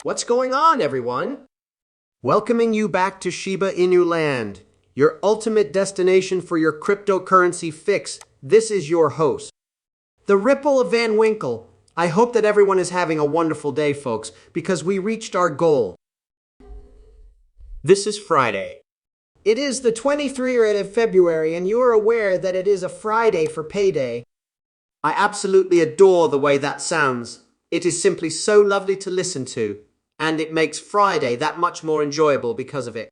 What's going on, everyone? Welcoming you back to Shiba Inu Land, your ultimate destination for your cryptocurrency fix. This is your host, the Ripple of Van Winkle. I hope that everyone is having a wonderful day, folks, because we reached our goal. This is Friday. It is the 23rd of February, and you are aware that it is a Friday for payday. I absolutely adore the way that sounds. It is simply so lovely to listen to, and it makes Friday that much more enjoyable because of it.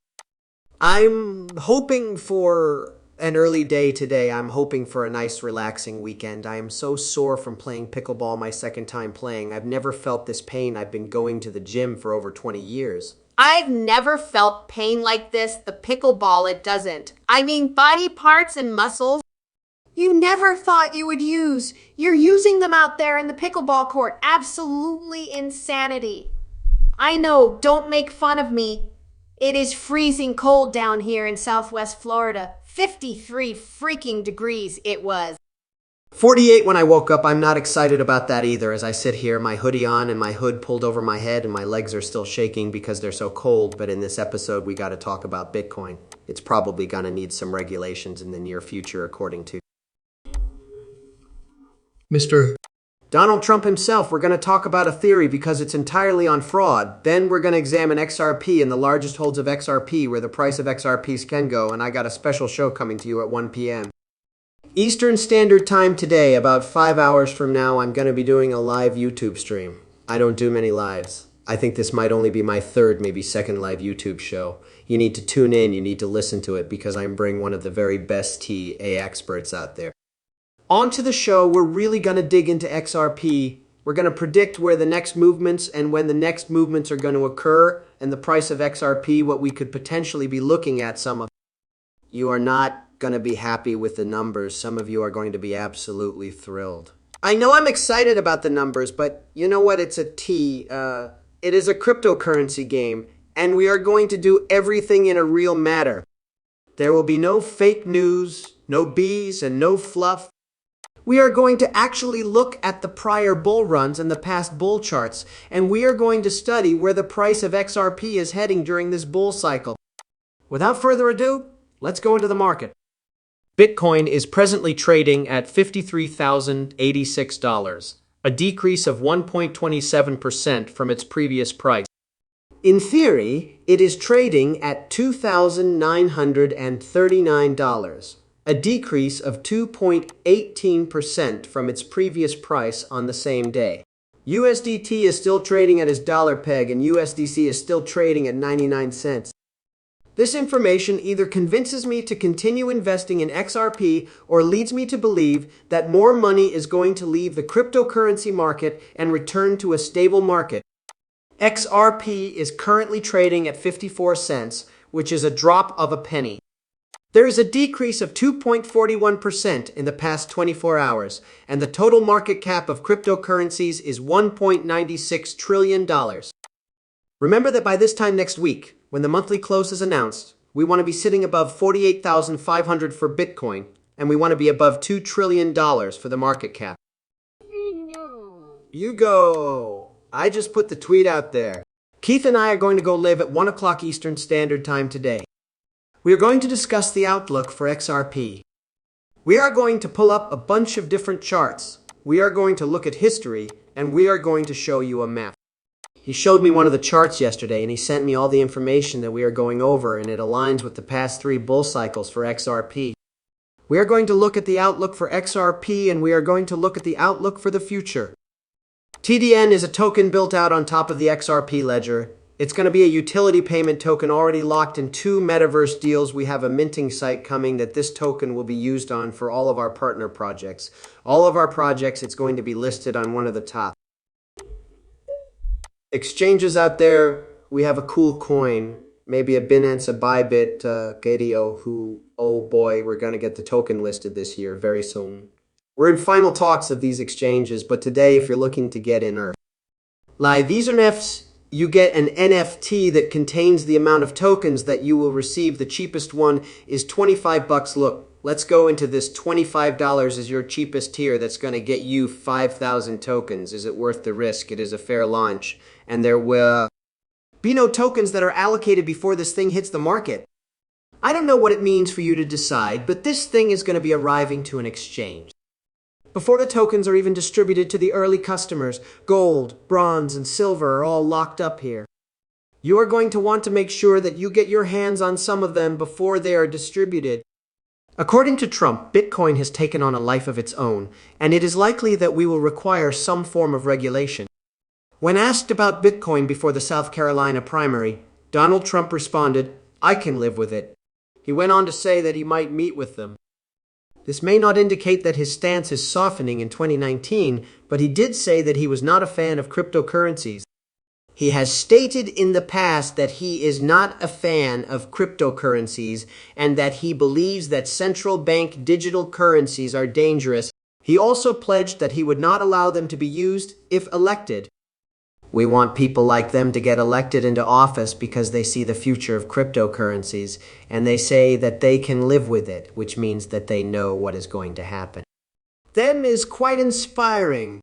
I'm hoping for an early day today. I'm hoping for a nice relaxing weekend. I am so sore from playing pickleball my second time playing. I've never felt this pain. I've been going to the gym for over 20 years. I've never felt pain like this. The pickleball, it doesn't. I mean, body parts and muscles you never thought you would use. You're using them out there in the pickleball court. Absolutely insanity. I know, don't make fun of me. It is freezing cold down here in Southwest Florida. 53 freaking degrees it was. 48 when I woke up. I'm not excited about that either as I sit here, my hoodie on and my hood pulled over my head and my legs are still shaking because they're so cold. But in this episode, we got to talk about Bitcoin. It's probably going to need some regulations in the near future, according to Mr. Donald Trump himself. We're going to talk about a theory because it's entirely on fraud. Then we're going to examine XRP and the largest holds of XRP, where the price of XRPs can go. And I got a special show coming to you at 1 p.m. Eastern Standard Time today. About 5 hours from now, I'm going to be doing a live YouTube stream. I don't do many lives. I think this might only be my third, maybe second live YouTube show. You need to tune in. You need to listen to it because I'm bringing one of the very best TA experts out there. On to the show, we're really going to dig into XRP. We're going to predict where the next movements and when the next movements are going to occur and the price of XRP, what we could potentially be looking at. Some of you are not going to be happy with the numbers. Some of you are going to be absolutely thrilled. I know I'm excited about the numbers, but you know what? It's a T. It is a cryptocurrency game, and we are going to do everything in a real matter. There will be no fake news, no bees, and no fluff. We are going to actually look at the prior bull runs and the past bull charts, and we are going to study where the price of XRP is heading during this bull cycle. Without further ado, let's go into the market. Bitcoin is presently trading at $53,086, a decrease of 1.27% from its previous price. In theory, it is trading at $2,939. A decrease of 2.18% from its previous price on the same day. USDT is still trading at its dollar peg and USDC is still trading at 99 cents. This information either convinces me to continue investing in XRP or leads me to believe that more money is going to leave the cryptocurrency market and return to a stable market. XRP is currently trading at 54 cents, which is a drop of a penny. There is a decrease of 2.41% in the past 24 hours, and the total market cap of cryptocurrencies is $1.96 trillion. Remember that by this time next week, when the monthly close is announced, we want to be sitting above 48,500 for Bitcoin, and we want to be above $2 trillion for the market cap. You go! I just put the tweet out there. Keith and I are going to go live at 1 o'clock Eastern Standard Time today. We are going to discuss the outlook for XRP. We are going to pull up a bunch of different charts. We are going to look at history, and we are going to show you a map. He showed me one of the charts yesterday, and he sent me all the information that we are going over, and it aligns with the past 3 bull cycles for XRP. We are going to look at the outlook for XRP, and we are going to look at the outlook for the future. TDN is a token built out on top of the XRP ledger. It's going to be a utility payment token already locked in 2 metaverse deals. We have a minting site coming that this token will be used on for all of our partner projects. All of our projects, it's going to be listed on one of the top exchanges out there. We have a cool coin, maybe a Binance, a Bybit, Gadio, who, oh boy, we're going to get the token listed this year very soon. We're in final talks of these exchanges, but today, if you're looking to get in live Ethernefs, you get an NFT that contains the amount of tokens that you will receive. The cheapest one is $25. Look, let's go into this. $25 is your cheapest tier that's going to get you 5,000 tokens. Is it worth the risk? It is a fair launch. And there will Be no tokens that are allocated before this thing hits the market. I don't know what it means for you to decide, but this thing is going to be arriving to an exchange. Before the tokens are even distributed to the early customers, gold, bronze, and silver are all locked up here. You are going to want to make sure that you get your hands on some of them before they are distributed. According to Trump, Bitcoin has taken on a life of its own, and it is likely that we will require some form of regulation. When asked about Bitcoin before the South Carolina primary, Donald Trump responded, "I can live with it." He went on to say that he might meet with them. This may not indicate that his stance is softening in 2019, but he did say that he was not a fan of cryptocurrencies. He has stated in the past that he is not a fan of cryptocurrencies and that he believes that central bank digital currencies are dangerous. He also pledged that he would not allow them to be used if elected. We want people like them to get elected into office because they see the future of cryptocurrencies, and they say that they can live with it, which means that they know what is going to happen. Them is quite inspiring.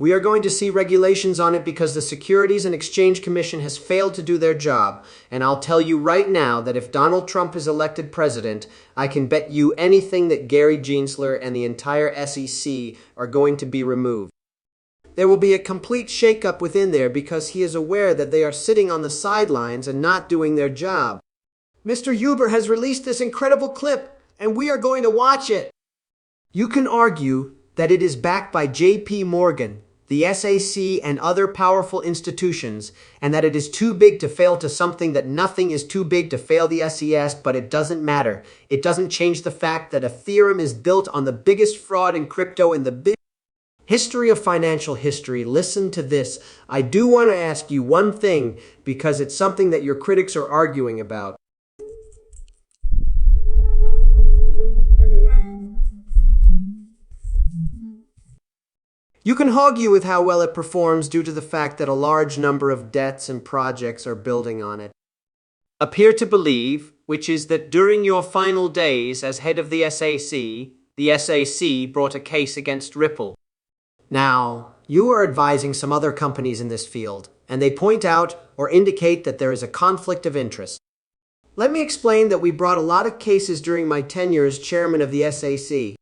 We are going to see regulations on it because the Securities and Exchange Commission has failed to do their job, and I'll tell you right now that if Donald Trump is elected president, I can bet you anything that Gary Gensler and the entire SEC are going to be removed. There will be a complete shakeup within there because he is aware that they are sitting on the sidelines and not doing their job. Mr. Huber has released this incredible clip, and we are going to watch it. You can argue that it is backed by J.P. Morgan, the SEC, and other powerful institutions, and that it is too big to fail to something that nothing is too big to fail the SES, but it doesn't matter. It doesn't change the fact that Ethereum is built on the biggest fraud in crypto in the history of financial history. Listen to this. I do want to ask you one thing because it's something that your critics are arguing about. You can argue with how well it performs due to the fact that a large number of debts and projects are building on it. Appear to believe, which is that during your final days as head of the SAC brought a case against Ripple. Now, you are advising some other companies in this field, and they point out or indicate that there is a conflict of interest. Let me explain that we brought a lot of cases during my tenure as chairman of the SAC.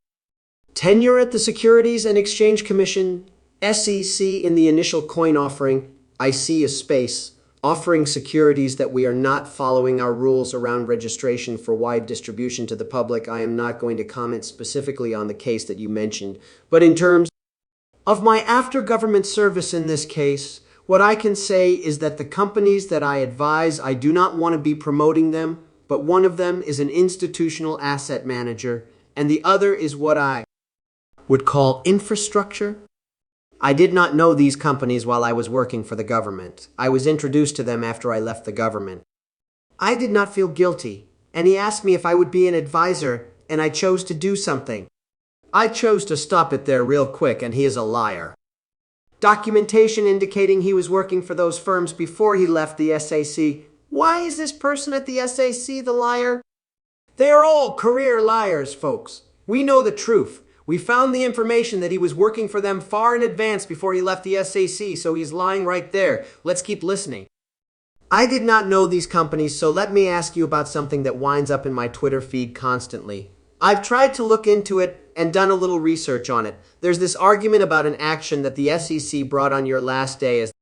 Tenure at the Securities and Exchange Commission, SEC in the initial coin offering, I see a space, offering securities that we are not following our rules around registration for wide distribution to the public. I am not going to comment specifically on the case that you mentioned, but in terms of my after-government service in this case, what I can say is that the companies that I advise, I do not want to be promoting them, but one of them is an institutional asset manager, and the other is what I would call infrastructure. I did not know these companies while I was working for the government. I was introduced to them after I left the government. I did not feel guilty, and he asked me if I would be an advisor, and I chose to do something. I chose to stop it there real quick, and he is a liar. Documentation indicating he was working for those firms before he left the SAC. Why is this person at the SAC the liar? They are all career liars, folks. We know the truth. We found the information that he was working for them far in advance before he left the SAC, so he's lying right there. Let's keep listening. I did not know these companies, so let me ask you about something that winds up in my Twitter feed constantly. I've tried to look into it and done a little research on it. There's this argument about an action that the SEC brought on your last day as